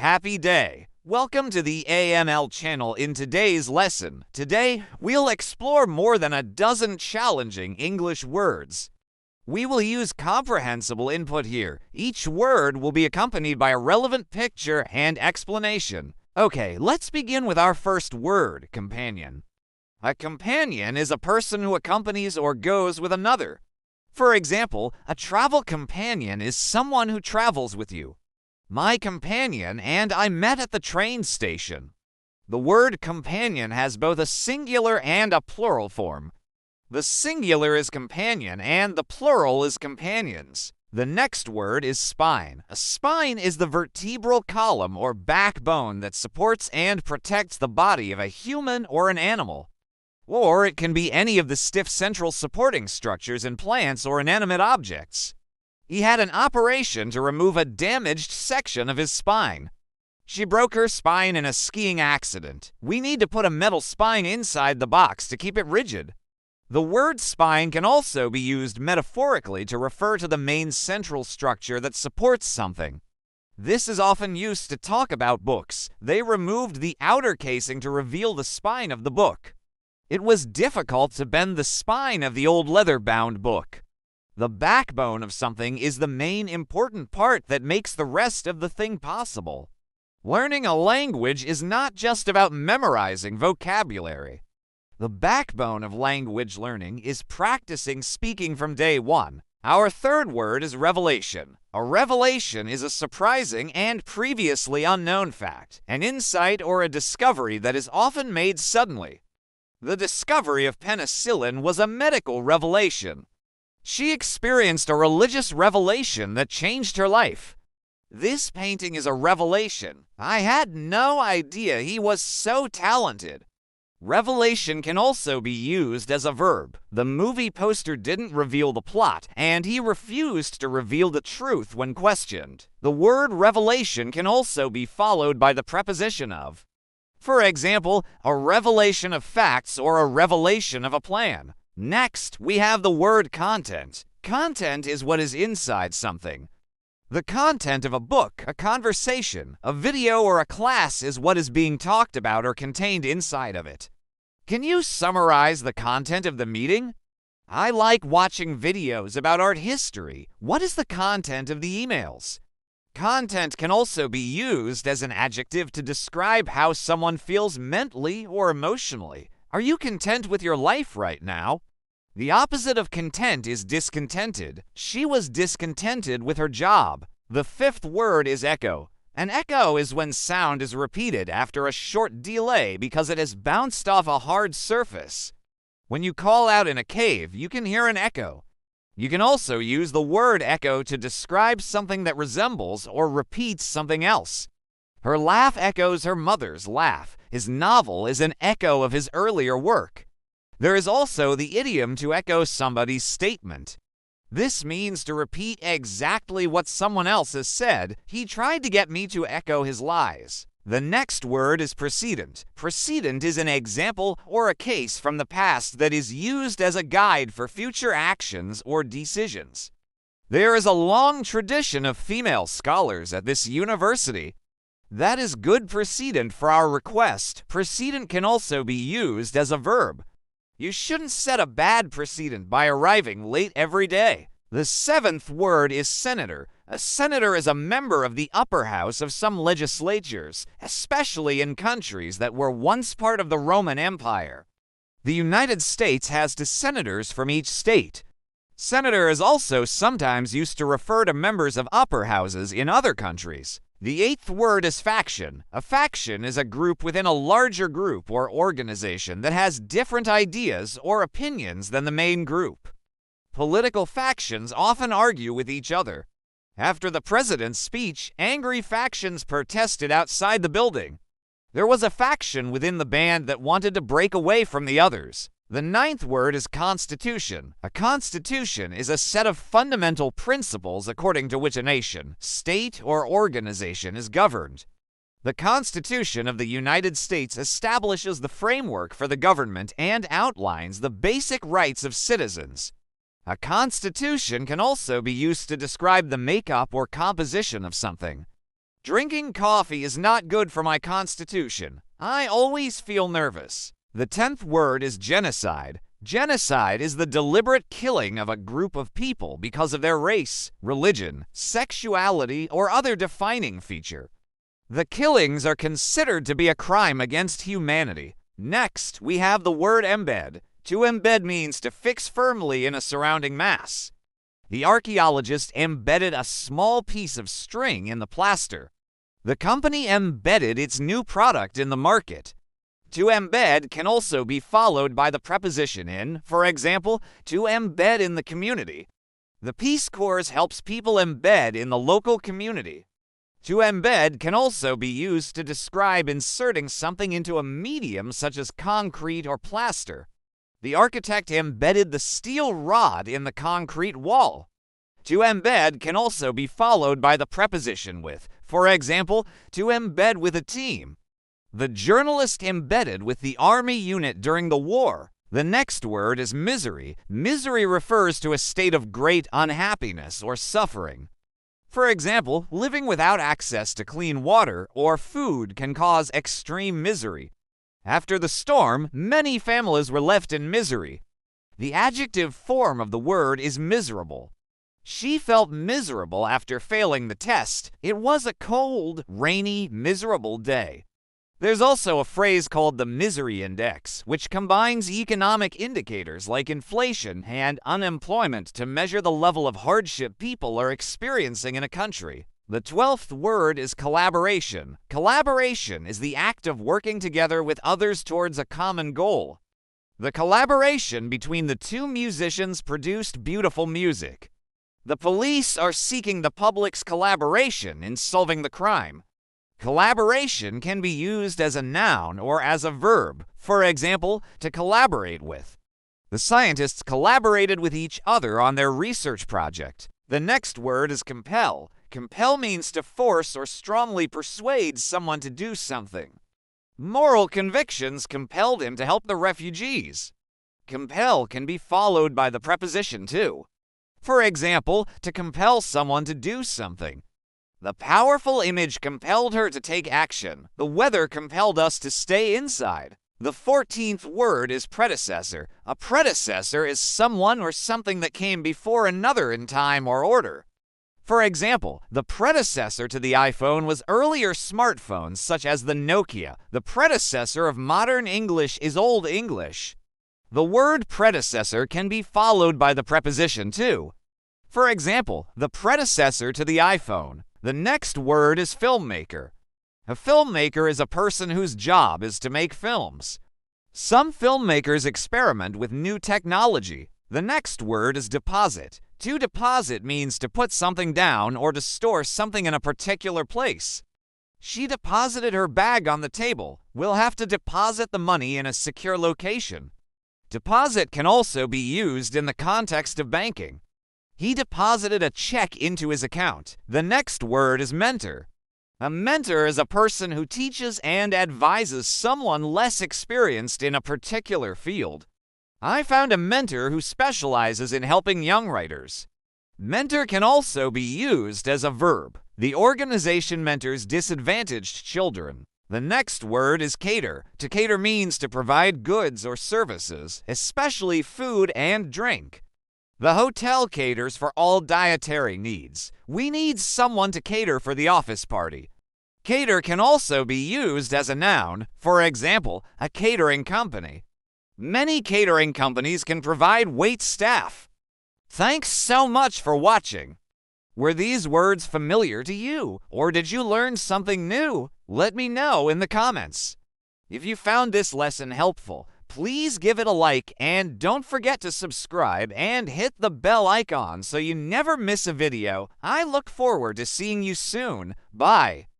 Happy day! Welcome to the AML channel. In today's lesson, we'll explore more than a dozen challenging English words. We will use comprehensible input here. Each word will be accompanied by a relevant picture and explanation. Okay, let's begin with our first word, companion. A companion is a person who accompanies or goes with another. For example, a travel companion is someone who travels with you. My companion and I met at the train station. The word companion has both a singular and a plural form. The singular is companion and the plural is companions. The next word is spine. A spine is the vertebral column or backbone that supports and protects the body of a human or an animal. Or it can be any of the stiff central supporting structures in plants or inanimate objects. He had an operation to remove a damaged section of his spine. She broke her spine in a skiing accident. We need to put a metal spine inside the box to keep it rigid. The word spine can also be used metaphorically to refer to the main central structure that supports something. This is often used to talk about books. They removed the outer casing to reveal the spine of the book. It was difficult to bend the spine of the old leather-bound book. The backbone of something is the main important part that makes the rest of the thing possible. Learning a language is not just about memorizing vocabulary. The backbone of language learning is practicing speaking from day one. Our third word is revelation. A revelation is a surprising and previously unknown fact, an insight or a discovery that is often made suddenly. The discovery of penicillin was a medical revelation. She experienced a religious revelation that changed her life. This painting is a revelation. I had no idea he was so talented. Revelation can also be used as a verb. The movie poster didn't reveal the plot, and he refused to reveal the truth when questioned. The word revelation can also be followed by the preposition of. For example, a revelation of facts or a revelation of a plan. Next, we have the word content. Content is what is inside something. The content of a book, a conversation, a video, or a class is what is being talked about or contained inside of it. Can you summarize the content of the meeting? I like watching videos about art history. What is the content of the emails? Content can also be used as an adjective to describe how someone feels mentally or emotionally. Are you content with your life right now? The opposite of content is discontented. She was discontented with her job. The fifth word is echo. An echo is when sound is repeated after a short delay because it has bounced off a hard surface. When you call out in a cave, you can hear an echo. You can also use the word echo to describe something that resembles or repeats something else. Her laugh echoes her mother's laugh. His novel is an echo of his earlier work. There is also the idiom to echo somebody's statement. This means to repeat exactly what someone else has said. He tried to get me to echo his lies. The next word is precedent. Precedent is an example or a case from the past that is used as a guide for future actions or decisions. There is a long tradition of female scholars at this university. That is good precedent for our request. Precedent can also be used as a verb. You shouldn't set a bad precedent by arriving late every day. The seventh word is senator. A senator is a member of the upper house of some legislatures, especially in countries that were once part of the Roman Empire. The United States has senators from each state. Senator is also sometimes used to refer to members of upper houses in other countries. The eighth word is faction. A faction is a group within a larger group or organization that has different ideas or opinions than the main group. Political factions often argue with each other. After the president's speech, angry factions protested outside the building. There was a faction within the band that wanted to break away from the others. The ninth word is constitution. A constitution is a set of fundamental principles according to which a nation, state, or organization is governed. The Constitution of the United States establishes the framework for the government and outlines the basic rights of citizens. A constitution can also be used to describe the makeup or composition of something. Drinking coffee is not good for my constitution. I always feel nervous. The 10th word is genocide. Genocide is the deliberate killing of a group of people because of their race, religion, sexuality, or other defining feature. The killings are considered to be a crime against humanity. Next, we have the word embed. To embed means to fix firmly in a surrounding mass. The archaeologist embedded a small piece of string in the plaster. The company embedded its new product in the market. To embed can also be followed by the preposition in, for example, to embed in the community. The Peace Corps helps people embed in the local community. To embed can also be used to describe inserting something into a medium such as concrete or plaster. The architect embedded the steel rod in the concrete wall. To embed can also be followed by the preposition with, for example, to embed with a team. The journalist embedded with the army unit during the war. The next word is misery. Misery refers to a state of great unhappiness or suffering. For example, living without access to clean water or food can cause extreme misery. After the storm, many families were left in misery. The adjective form of the word is miserable. She felt miserable after failing the test. It was a cold, rainy, miserable day. There's also a phrase called the misery index, which combines economic indicators like inflation and unemployment to measure the level of hardship people are experiencing in a country. The 12th word is collaboration. Collaboration is the act of working together with others towards a common goal. The collaboration between the two musicians produced beautiful music. The police are seeking the public's collaboration in solving the crime. Collaboration can be used as a noun or as a verb, for example, to collaborate with. The scientists collaborated with each other on their research project. The next word is compel. Compel means to force or strongly persuade someone to do something. Moral convictions compelled him to help the refugees. Compel can be followed by the preposition to. For example, to compel someone to do something. The powerful image compelled her to take action. The weather compelled us to stay inside. The 14th word is predecessor. A predecessor is someone or something that came before another in time or order. For example, the predecessor to the iPhone was earlier smartphones such as the Nokia. The predecessor of modern English is Old English. The word predecessor can be followed by the preposition to. For example, the predecessor to the iPhone. The next word is filmmaker. A filmmaker is a person whose job is to make films. Some filmmakers experiment with new technology. The next word is deposit. To deposit means to put something down or to store something in a particular place. She deposited her bag on the table. We'll have to deposit the money in a secure location. Deposit can also be used in the context of banking. He deposited a check into his account. The next word is mentor. A mentor is a person who teaches and advises someone less experienced in a particular field. I found a mentor who specializes in helping young writers. Mentor can also be used as a verb. The organization mentors disadvantaged children. The next word is cater. To cater means to provide goods or services, especially food and drink. The hotel caters for all dietary needs. We need someone to cater for the office party. Cater can also be used as a noun. For example, a catering company. Many catering companies can provide wait staff. Thanks so much for watching. Were these words familiar to you, or did you learn something new? Let me know in the comments. If you found this lesson helpful, please give it a like and don't forget to subscribe and hit the bell icon so you never miss a video. I look forward to seeing you soon. Bye.